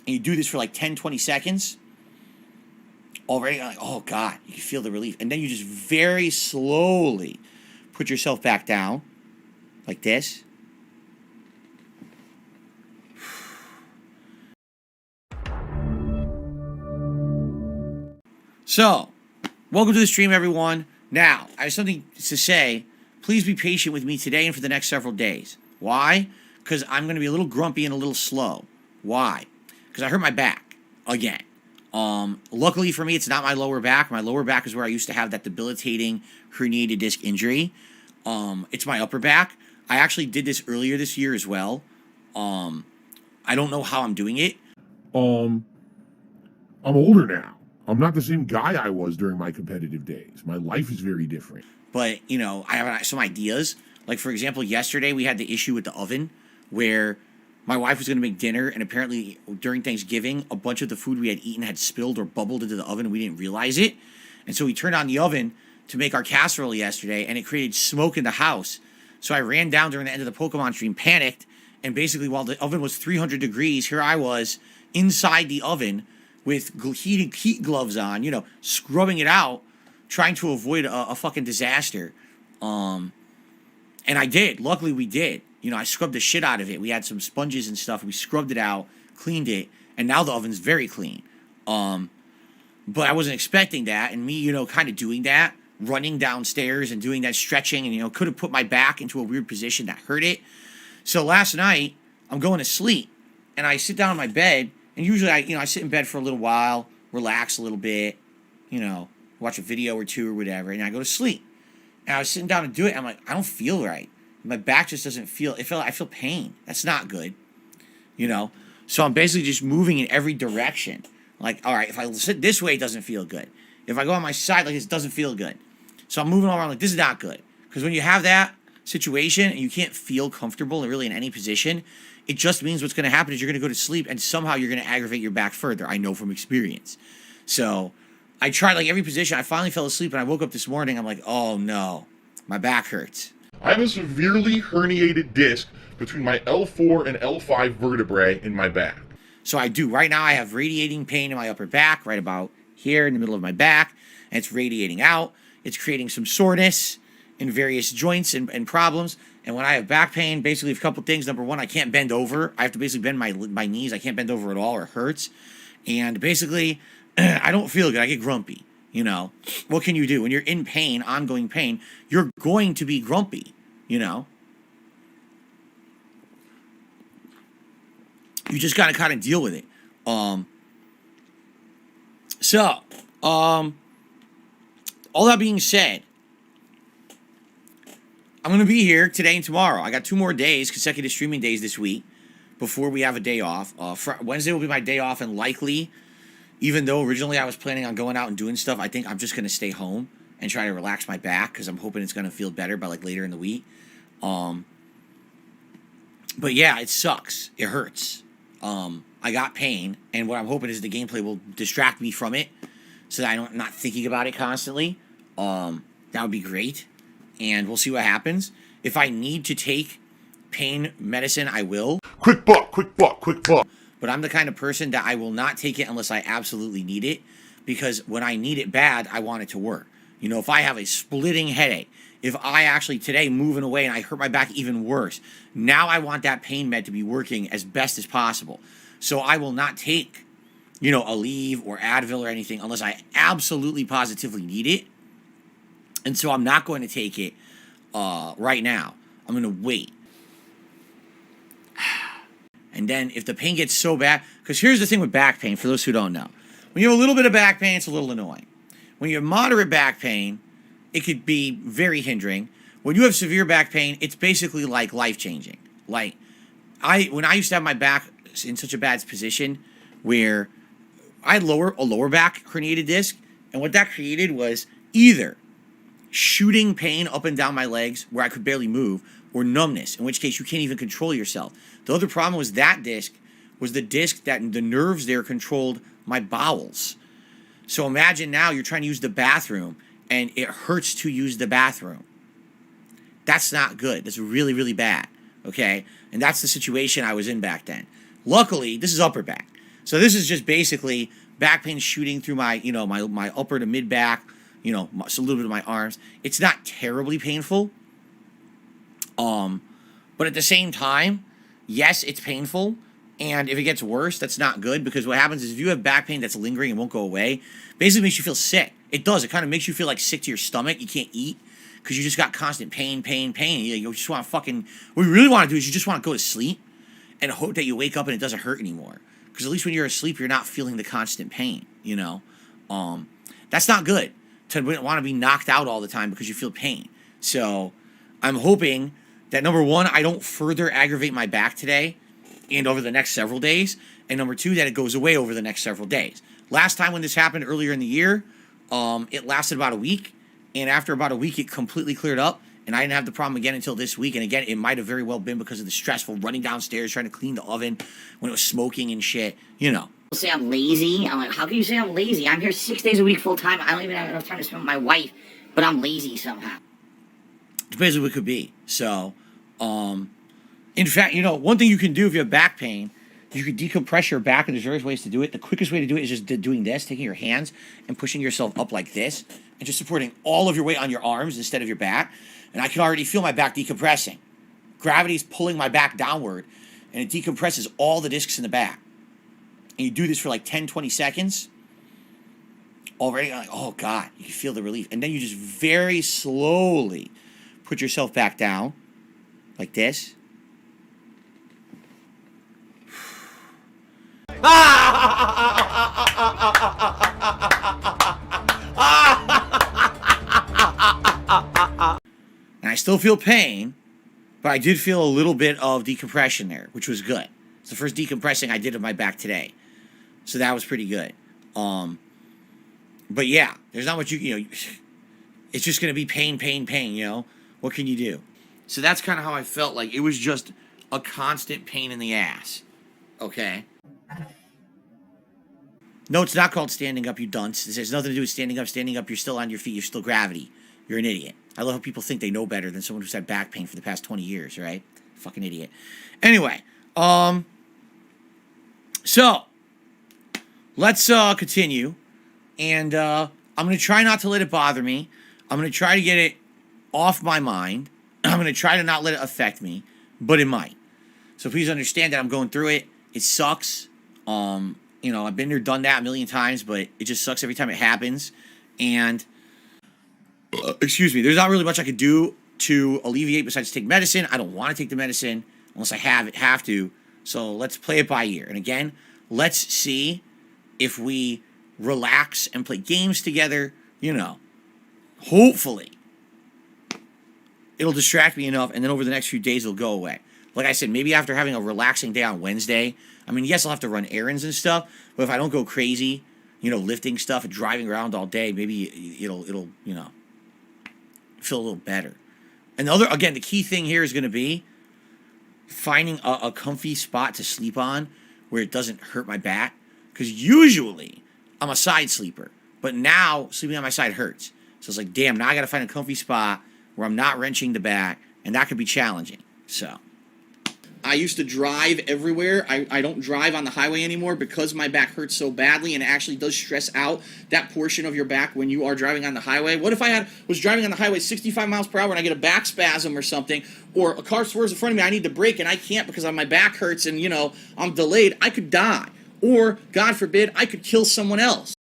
and you do this for like 10, 20 seconds, already like, oh God, you can feel the relief. And then you just very slowly put yourself back down like this. So, welcome to the stream, everyone. Now, I have something to say. Please be patient with me today and for the next several days. Why? Because I'm going to be a little grumpy and a little slow. Why? Because I hurt my back again. Luckily for me, it's not my lower back. My lower back is where I used to have that debilitating herniated disc injury. It's my upper back. I actually did this earlier this year as well. I don't know how I'm doing it. I'm older now. I'm not the same guy I was during my competitive days. My life is very different. But, you know, I have some ideas. Like, for example, yesterday we had the issue with the oven where my wife was going to make dinner, and apparently during Thanksgiving, a bunch of the food we had eaten had spilled or bubbled into the oven, and we didn't realize it. And so we turned on the oven to make our casserole yesterday, and it created smoke in the house. So I ran down during the end of the Pokemon stream, panicked, and basically while the oven was 300 degrees, here I was inside the oven with heat gloves on, you know, scrubbing it out, trying to avoid a fucking disaster. And I did. Luckily, we did. You know, I scrubbed the shit out of it. We had some sponges and stuff. We scrubbed it out, cleaned it, and now the oven's very clean. But I wasn't expecting that, and me, you know, kind of doing that, running downstairs and doing that stretching, and, you know, could have put my back into a weird position that hurt it. So last night, I'm going to sleep, and I sit down on my bed, and usually I sit in bed for a little while, relax a little bit, you know, watch a video or two or whatever, and I go to sleep. And I was sitting down to do it, and I'm like, I don't feel right. My back just doesn't feel, I feel pain. That's not good, you know? So I'm basically just moving in every direction. Like, all right, if I sit this way, it doesn't feel good. If I go on my side like this, it doesn't feel good. So I'm moving all around like, this is not good. Because when you have that situation and you can't feel comfortable really in any position, it just means what's going to happen is you're going to go to sleep and somehow you're going to aggravate your back further. I know from experience. So I tried like every position. I finally fell asleep and I woke up this morning. I'm like, oh no, my back hurts. I have a severely herniated disc between my L4 and L5 vertebrae in my back. So I do. Right now I have radiating pain in my upper back, right about here in the middle of my back. And it's radiating out. It's creating some soreness in various joints and problems. And when I have back pain, basically a couple things. Number one, I can't bend over. I have to basically bend my knees. I can't bend over at all or it hurts. And basically, I don't feel good. I get grumpy. You know, what can you do? When you're in pain, ongoing pain, you're going to be grumpy, you know? You just got to kind of deal with it. All that being said, I'm going to be here today and tomorrow. I got 2 more days, consecutive streaming days this week, before we have a day off. Wednesday will be my day off, and likely, even though originally I was planning on going out and doing stuff, I think I'm just going to stay home and try to relax my back, because I'm hoping it's going to feel better by, like, later in the week. But yeah, it sucks. It hurts. I got pain, and what I'm hoping is the gameplay will distract me from it, so that I'm not thinking about it constantly. That would be great. And we'll see what happens. If I need to take pain medicine, I will. Quick buck, quick buck, quick buck. But I'm the kind of person that I will not take it unless I absolutely need it. Because when I need it bad, I want it to work. You know, if I have a splitting headache, if I actually today moving away and I hurt my back even worse, now I want that pain med to be working as best as possible. So I will not take, you know, Aleve or Advil or anything unless I absolutely positively need it. And so I'm not going to take it right now. I'm going to wait. And then if the pain gets so bad, because here's the thing with back pain, for those who don't know. When you have a little bit of back pain, it's a little annoying. When you have moderate back pain, it could be very hindering. When you have severe back pain, it's basically like life-changing. Like, when I used to have my back in such a bad position where I had a lower back herniated disc, and what that created was either shooting pain up and down my legs where I could barely move, or numbness, in which case you can't even control yourself. The other problem was that disc was the disc that the nerves there controlled my bowels. So imagine now you're trying to use the bathroom and it hurts to use the bathroom. That's not good. That's really, really bad. Okay? And that's the situation I was in back then. Luckily, this is upper back. So this is just basically back pain shooting through my, you know, my upper to mid back, you know, so a little bit of my arms. It's not terribly painful. But at the same time, yes, it's painful. And if it gets worse, that's not good, because what happens is if you have back pain that's lingering and won't go away, basically makes you feel sick. It does. It kind of makes you feel like sick to your stomach. You can't eat because you just got constant pain. You just want to fucking, what you really want to do is you just want to go to sleep and hope that you wake up and it doesn't hurt anymore. Because at least when you're asleep, you're not feeling the constant pain, you know? That's not good to want to be knocked out all the time because you feel pain. So I'm hoping that, number one, I don't further aggravate my back today and over the next several days. And number two, that it goes away over the next several days. Last time when this happened earlier in the year, it lasted about a week. And after about a week, it completely cleared up. And I didn't have the problem again until this week. And again, it might have very well been because of the stressful running downstairs, trying to clean the oven when it was smoking and shit, you know. Say I'm lazy. I'm like, how can you say I'm lazy? I'm here 6 days a week full time. I don't even have enough time to spend with my wife, but I'm lazy somehow. Depends on what it could be. So, in fact, you know, one thing you can do if you have back pain, you can decompress your back, and there's various ways to do it. The quickest way to do it is just doing this, taking your hands and pushing yourself up like this, and just supporting all of your weight on your arms instead of your back. And I can already feel my back decompressing. Gravity's pulling my back downward, and it decompresses all the discs in the back. And you do this for like 10, 20 seconds. Already, like, oh God, you can feel the relief. And then you just very slowly put yourself back down, like this. And I still feel pain, but I did feel a little bit of decompression there, which was good. It's the first decompressing I did of my back today. So that was pretty good. But yeah, there's not much you know, it's just going to be pain, you know? What can you do? So that's kind of how I felt. Like, it was just a constant pain in the ass. Okay? No, it's not called standing up, you dunce. This has nothing to do with standing up. Standing up, you're still on your feet. You're still gravity. You're an idiot. I love how people think they know better than someone who's had back pain for the past 20 years, right? Fucking idiot. Anyway, so let's continue. And I'm going to try not to let it bother me. I'm going to try to get it off my mind. I'm going to try to not let it affect me, but it might. So please understand that I'm going through it. It sucks. You know, I've been there, done that a million times, but it just sucks every time it happens. And, excuse me, there's not really much I could do to alleviate besides take medicine. I don't want to take the medicine unless I have to. So let's play it by ear. And again, let's see if we relax and play games together. You know, hopefully it'll distract me enough, and then over the next few days it'll go away. Like I said, maybe after having a relaxing day on Wednesday, I mean, yes, I'll have to run errands and stuff, but if I don't go crazy, you know, lifting stuff and driving around all day, maybe it'll you know, feel a little better. And the key thing here is going to be finding a comfy spot to sleep on where it doesn't hurt my back, because usually I'm a side sleeper, but now sleeping on my side hurts. So it's like, damn, now I got to find a comfy spot where I'm not wrenching the back, and that could be challenging. So I used to drive everywhere. I don't drive on the highway anymore because my back hurts so badly, and it actually does stress out that portion of your back when you are driving on the highway. What if I was driving on the highway 65 miles per hour and I get a back spasm or something, or a car swerves in front of me, I need to brake and I can't because my back hurts and, you know, I'm delayed? I could die. Or, God forbid, I could kill someone else.